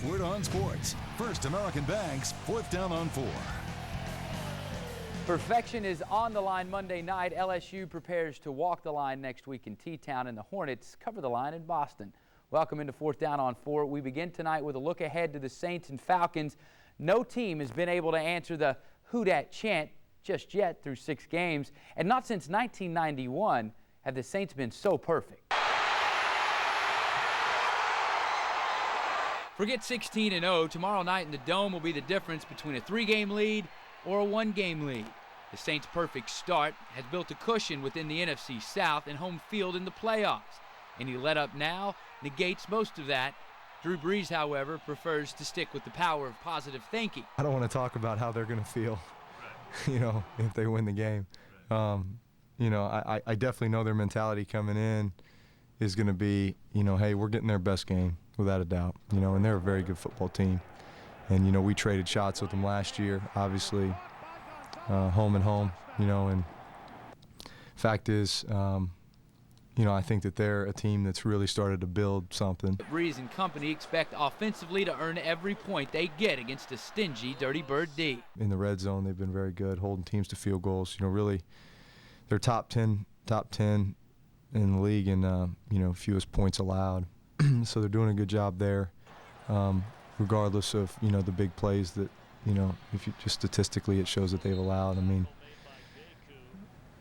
Word on Sports. First American Bank's 4th down on 4. Perfection is on the line Monday night. LSU prepares to walk the line next week in T-Town, and the Hornets cover the line in Boston. Welcome into 4th down on 4. We begin tonight with a look ahead to the Saints and Falcons. No team has been able to answer the "Who Dat" chant just yet through 6 games, and not since 1991 have the Saints been so perfect. Forget 16-0. Tomorrow night in the Dome will be the difference between a 3-game lead or a 1-game lead. The Saints' perfect start has built a cushion within the NFC South and home field in the playoffs. Any let-up now negates most of that. Drew Brees, however, prefers to stick with the power of positive thinking. I don't want to talk about how they're going to feel, if they win the game. I definitely know their mentality coming in is going to be, hey, we're getting their best game, without a doubt. And they're a very good football team. And, we traded shots with them last year, obviously, home and home, and fact is, I think that they're a team that's really started to build something. Brees and company expect offensively to earn every point they get against a stingy Dirty Bird D. In the red zone, they've been very good, holding teams to field goals. Really, they're top 10 in the league in, fewest points allowed. So they're doing a good job there, regardless of, the big plays that, if you just statistically it shows that they've allowed. I mean,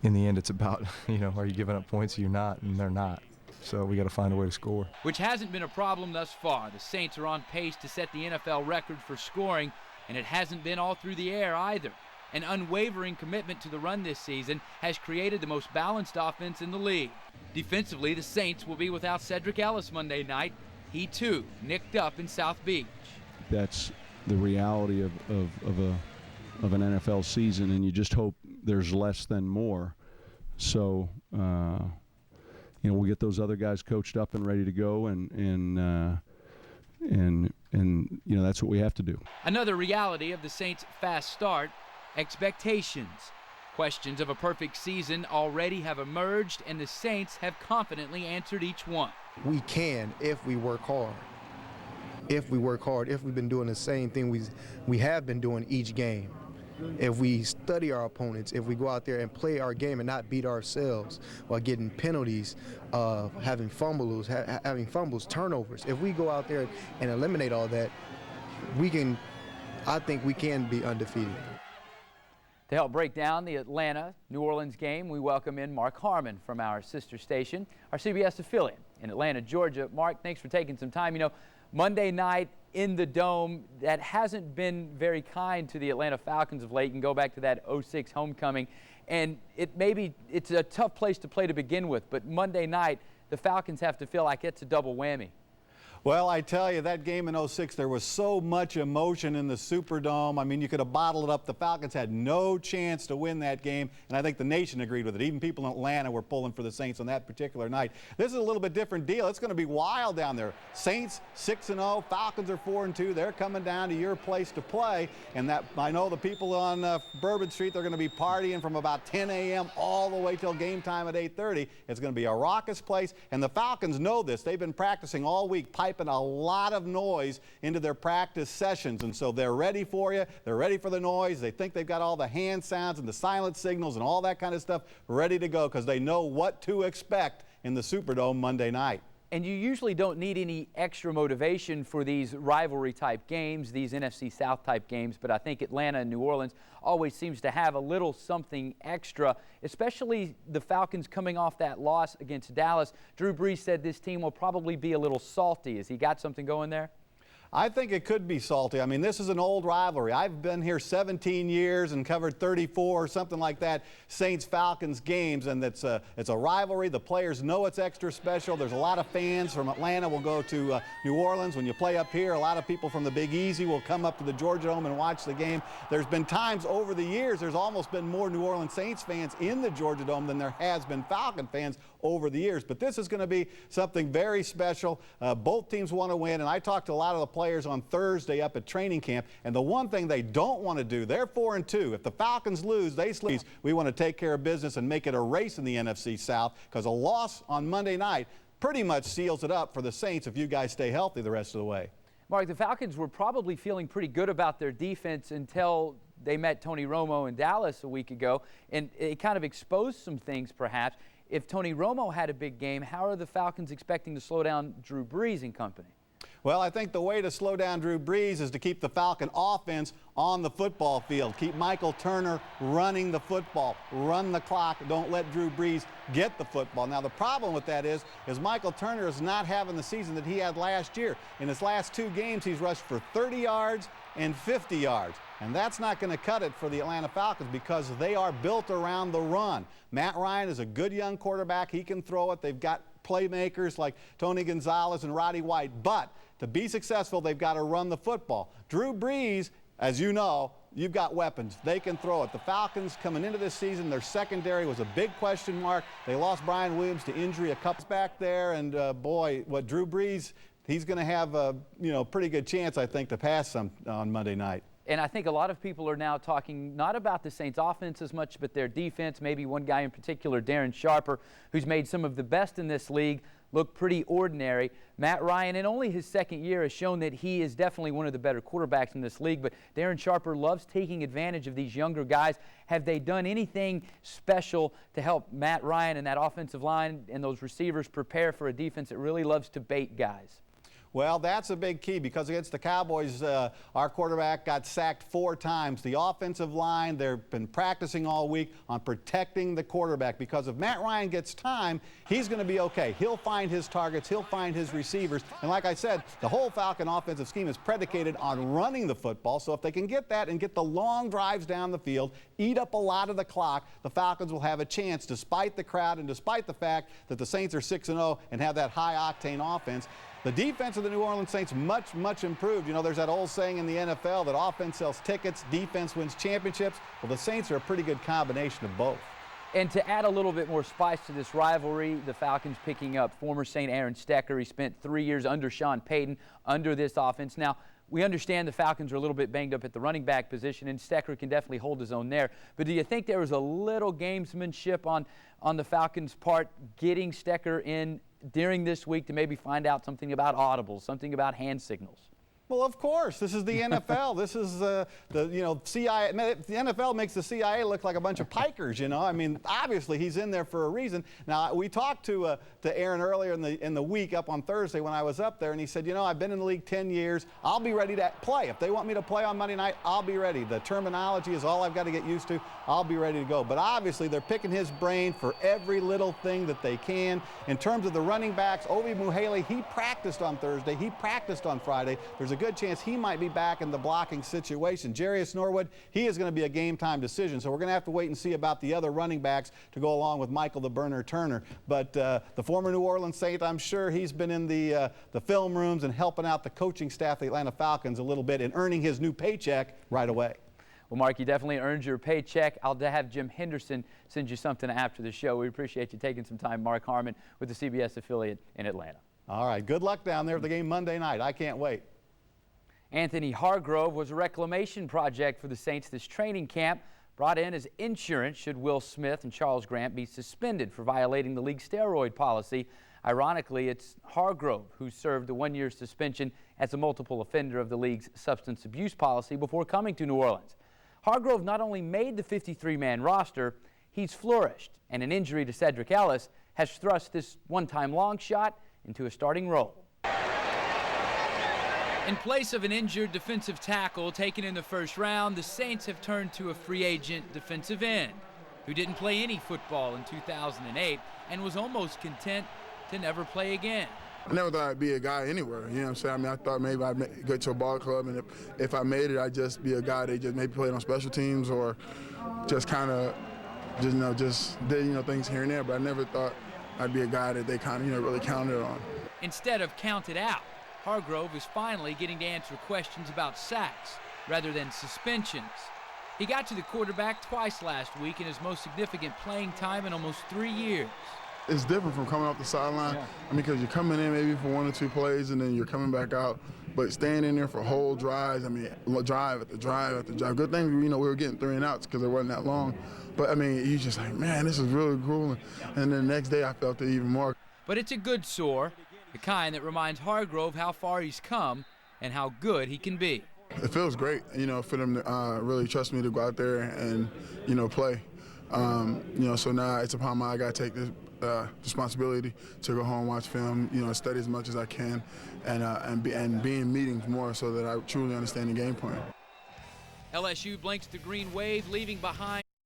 in the end, it's about, are you giving up points or you're not, and they're not. So we got to find a way to score. Which hasn't been a problem thus far. The Saints are on pace to set the NFL record for scoring, and it hasn't been all through the air either. An unwavering commitment to the run this season has created the most balanced offense in the league. Defensively, the Saints will be without Cedric Ellis Monday night. He, too, nicked up in South Beach. That's the reality of an NFL season, and you just hope there's less than more. So, we'll get those other guys coached up and ready to go, and that's what we have to do. Another reality of the Saints' fast start, expectations. Questions of a perfect season already have emerged, and the Saints have confidently answered each one. We can if we work hard. If we work hard, if we've been doing the same thing we have been doing each game. If we study our opponents, if we go out there and play our game and not beat ourselves while getting penalties, having fumbles, turnovers. If we go out there and eliminate all that, I think we can be undefeated. To help break down the Atlanta-New Orleans game, we welcome in Mark Harmon from our sister station, our CBS affiliate in Atlanta, Georgia. Mark, thanks for taking some time. Monday night in the Dome, that hasn't been very kind to the Atlanta Falcons of late. You can go back to that 06 homecoming, and it's a tough place to play to begin with, but Monday night, the Falcons have to feel like it's a double whammy. Well, I tell you, that game in 06, there was so much emotion in the Superdome. I mean, you could have bottled it up. The Falcons had no chance to win that game, and I think the nation agreed with it. Even people in Atlanta were pulling for the Saints on that particular night. This is a little bit different deal. It's going to be wild down there. Saints 6-0, Falcons are 4-2. They're coming down to your place to play, and that I know the people on Bourbon Street, they're going to be partying from about 10 a.m. all the way till game time at 8:30. It's going to be a raucous place, and the Falcons know this. They've been practicing all week, piping a lot of noise into their practice sessions, and so they're ready for you. They're ready for the noise. They think they've got all the hand sounds and the silent signals and all that kind of stuff ready to go because they know what to expect in the Superdome Monday night. And you usually don't need any extra motivation for these rivalry-type games, these NFC South-type games, but I think Atlanta and New Orleans always seems to have a little something extra, especially the Falcons coming off that loss against Dallas. Drew Brees said this team will probably be a little salty. Has he got something going there? I think it could be salty. I mean, this is an old rivalry. I've been here 17 years and covered 34 or something like that Saints-Falcons games, and it's a rivalry. The players know it's extra special. There's a lot of fans from Atlanta will go to New Orleans. When you play up here, a lot of people from the Big Easy will come up to the Georgia Dome and watch the game. There's been times over the years there's almost been more New Orleans Saints fans in the Georgia Dome than there has been Falcon fans over the years. But this is going to be something very special. Both teams want to win, and I talked to a lot of the players on Thursday up at training camp, and the one thing they don't want to do, they're 4-2. If the Falcons lose, they lose. We want to take care of business and make it a race in the NFC South, because a loss on Monday night pretty much seals it up for the Saints if you guys stay healthy the rest of the way. Mark, the Falcons were probably feeling pretty good about their defense until they met Tony Romo in Dallas a week ago, and it kind of exposed some things perhaps. If Tony Romo had a big game, how are the Falcons expecting to slow down Drew Brees and company? Well, I think the way to slow down Drew Brees is to keep the Falcon offense on the football field. Keep Michael Turner running the football. Run the clock. Don't let Drew Brees get the football. Now, the problem with that is Michael Turner is not having the season that he had last year. In his last 2 games, he's rushed for 30 yards and 50 yards. And that's not going to cut it for the Atlanta Falcons because they are built around the run. Matt Ryan is a good young quarterback. He can throw it. They've got playmakers like Tony Gonzalez and Roddy White. But to be successful, they've got to run the football. Drew Brees, as you know, you've got weapons. They can throw it. The Falcons coming into this season, their secondary was a big question mark. They lost Brian Williams to injury a couple back there. And, boy, what Drew Brees, he's going to have a pretty good chance, I think, to pass some on Monday night. And I think a lot of people are now talking not about the Saints offense as much, but their defense. Maybe one guy in particular, Darren Sharper, who's made some of the best in this league look pretty ordinary. Matt Ryan, in only his second year, has shown that he is definitely one of the better quarterbacks in this league, but Darren Sharper loves taking advantage of these younger guys. Have they done anything special to help Matt Ryan and that offensive line and those receivers prepare for a defense that really loves to bait guys? Well, that's a big key because against the Cowboys, our quarterback got sacked 4 times. The offensive line, they've been practicing all week on protecting the quarterback because if Matt Ryan gets time, he's going to be okay. He'll find his targets. He'll find his receivers. And like I said, the whole Falcon offensive scheme is predicated on running the football. So if they can get that and get the long drives down the field, eat up a lot of the clock, the Falcons will have a chance despite the crowd and despite the fact that the Saints are 6-0 and have that high-octane offense. The defense of the New Orleans Saints much improved. You know, there's that old saying in the NFL that offense sells tickets, defense wins championships. Well, the Saints are a pretty good combination of both. And to add a little bit more spice to this rivalry, the Falcons picking up former Saint Aaron Stecker. He spent 3 years under Sean Payton under this offense. Now, we understand the Falcons are a little bit banged up at the running back position, and Stecker can definitely hold his own there. But do you think there was a little gamesmanship on the Falcons' part getting Stecker in during this week to maybe find out something about audibles, something about hand signals? Well, of course. This is the NFL. This is CIA. The NFL makes the CIA look like a bunch of pikers. I mean, obviously he's in there for a reason. Now, we talked to Aaron earlier in the week up on Thursday when I was up there, and he said, I've been in the league 10 years. I'll be ready to play. If they want me to play on Monday night, I'll be ready. The terminology is all I've got to get used to. I'll be ready to go. But obviously, they're picking his brain for every little thing that they can. In terms of the running backs, Ovi Muhele, he practiced on Thursday. He practiced on Friday. There's a good chance he might be back in the blocking situation. Jarius Norwood, he is going to be a game-time decision, so we're going to have to wait and see about the other running backs to go along with Michael the Burner Turner. But the former New Orleans Saint, I'm sure he's been in the film rooms and helping out the coaching staff of the Atlanta Falcons a little bit and earning his new paycheck right away. Well, Mark, you definitely earned your paycheck. I'll have Jim Henderson send you something after the show. We appreciate you taking some time, Mark Harmon, with the CBS affiliate in Atlanta. All right, good luck down there for the game Monday night. I can't wait. Anthony Hargrove was a reclamation project for the Saints this training camp, brought in as insurance should Will Smith and Charles Grant be suspended for violating the league's steroid policy. Ironically, it's Hargrove who served a 1-year suspension as a multiple offender of the league's substance abuse policy before coming to New Orleans. Hargrove not only made the 53-man roster, he's flourished, and an injury to Cedric Ellis has thrust this one-time long shot into a starting role. In place of an injured defensive tackle taken in the first round, the Saints have turned to a free agent defensive end who didn't play any football in 2008 and was almost content to never play again. I never thought I'd be a guy anywhere, you know what I'm saying? I mean, I thought maybe I'd go to a ball club, and if I made it, I'd just be a guy that just maybe played on special teams or just kind of, just did, things here and there, but I never thought I'd be a guy that they kind of, really counted on. Instead of counted out, Hargrove is finally getting to answer questions about sacks rather than suspensions. He got to the quarterback twice last week in his most significant playing time in almost 3 years. It's different from coming off the sideline. Yeah. I mean, because you're coming in maybe for 1 or 2 plays and then you're coming back out. But staying in there for whole drives, I mean, drive after drive after drive. Good thing, we were getting 3 and outs because it wasn't that long. But, I mean, you just like, man, this is really cool. And then the next day I felt it even more. But it's a good sore, the kind that reminds Hargrove how far he's come and how good he can be. It feels great, for them to really trust me to go out there and, play. So now it's upon I got to take this responsibility to go home, watch film, study as much as I can, and be in meetings more so that I truly understand the game plan. LSU blinks the green wave, leaving behind